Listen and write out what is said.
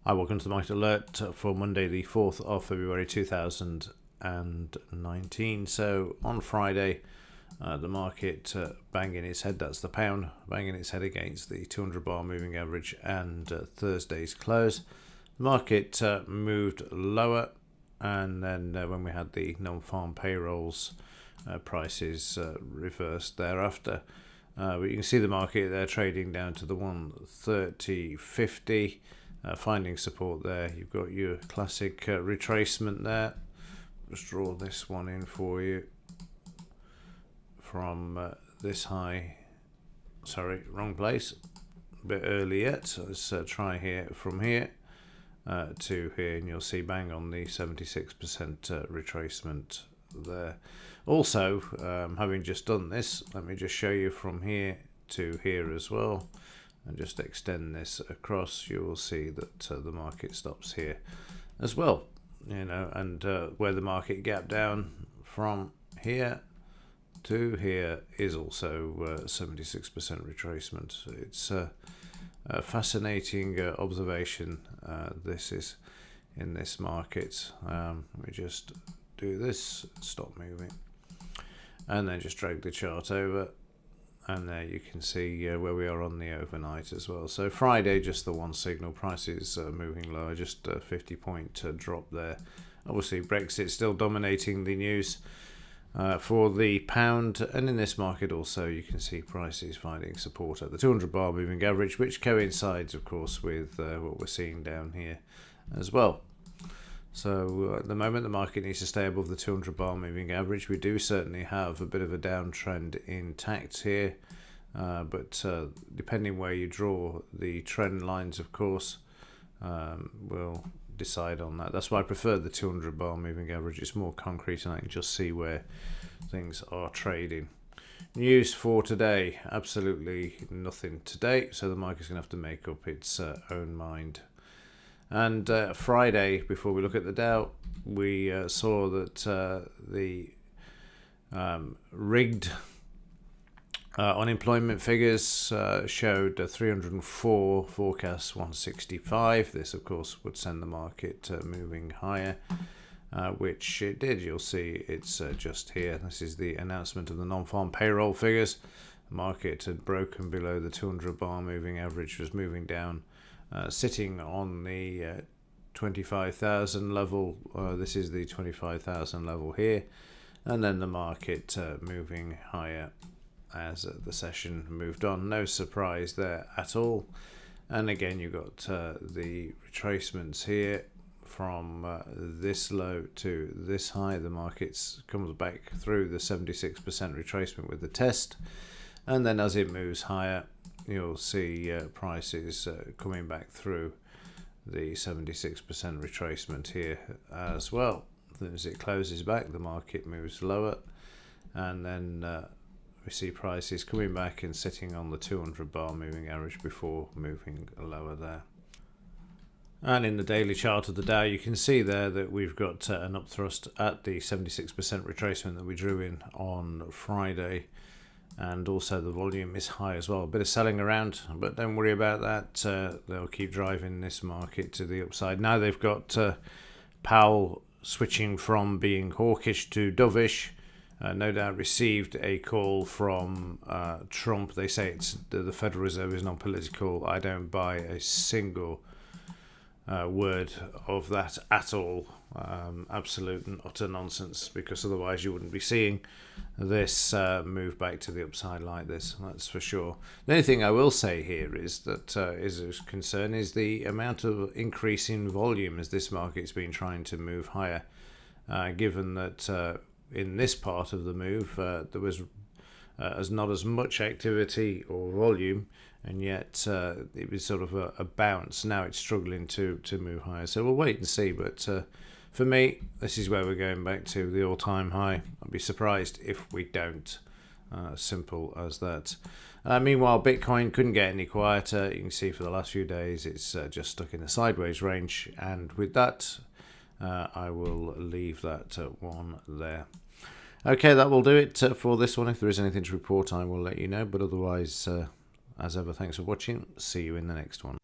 Hi, welcome to the Market Alert for Monday, the 4th of February 2019. So on Friday, the market banging its head, that's the pound, banging its head against the 200 bar moving average and Thursday's close. The market moved lower, and then when we had the non-farm payrolls, prices reversed thereafter. But you can see the market there trading down to the 130.50. Finding support there. You've got your classic retracement there. Just draw this one in for you from this high. Sorry, wrong place. A bit early yet. So let's try here from here to here, and you'll see bang on the 76% retracement there. Also, having just done this, let me just show you from here to here as well. And just extend this across, you will see that the market stops here as well, and where the market gap down from here to here is also 76% retracement. It's a fascinating observation. This is in this market. Let me just do this, stop moving, and then just drag the chart over. And there you can see where we are on the overnight as well. So Friday, just the one signal, prices moving lower, just a 50-point drop there. Obviously, Brexit still dominating the news for the pound. And in this market also, you can see prices finding support at the 200 bar moving average, which coincides, of course, with what we're seeing down here as well. So at the moment, the market needs to stay above the 200 bar moving average. We do certainly have a bit of a downtrend intact here, but depending where you draw the trend lines, of course, will decide on that. That's why I prefer the 200 bar moving average. It's more concrete, and I can just see where things are trading. News for today, absolutely nothing today, so the market's going to have to make up its own mind. And Friday, before we look at the Dow, we saw that the rigged unemployment figures showed 304, forecast 165. This, of course, would send the market moving higher, which it did. You'll see it's just here. This is the announcement of the non-farm payroll figures. The market had broken below the 200 bar moving average, was moving down. Sitting on the 25,000 level. This is the 25,000 level here, and then the market moving higher as the session moved on. No surprise there at all. And again, you got the retracements here from this low to this high. The market comes back through the 76% retracement with the test, and then as it moves higher, you'll see prices coming back through the 76% retracement here as well. As it closes back, the market moves lower, and then we see prices coming back and sitting on the 200 bar moving average before moving lower there. And in the daily chart of the Dow, you can see there that we've got an upthrust at the 76% retracement that we drew in on Friday. And also the volume is high as well. A bit of selling around, but don't worry about that. They'll keep driving this market to the upside. Now they've got Powell switching from being hawkish to dovish. No doubt received a call from Trump. They say it's the Federal Reserve is non-political. I don't buy a single word of that at all. Absolute and utter nonsense, because otherwise you wouldn't be seeing this move back to the upside like this, that's for sure. The only thing I will say here is that is a concern is the amount of increase in volume as this market's been trying to move higher, given that in this part of the move there was not as much activity or volume, and yet it was sort of a bounce. Now it's struggling to move higher, so we'll wait and see. But for me, this is where we're going back to the all-time high. I'd be surprised if we don't. Simple as that. Meanwhile, Bitcoin couldn't get any quieter. You can see for the last few days it's just stuck in the sideways range, and with that I will leave that one there. Okay, that will do it for this one. If there is anything to report, I will let you know, but otherwise, as ever, thanks for watching. See you in the next one.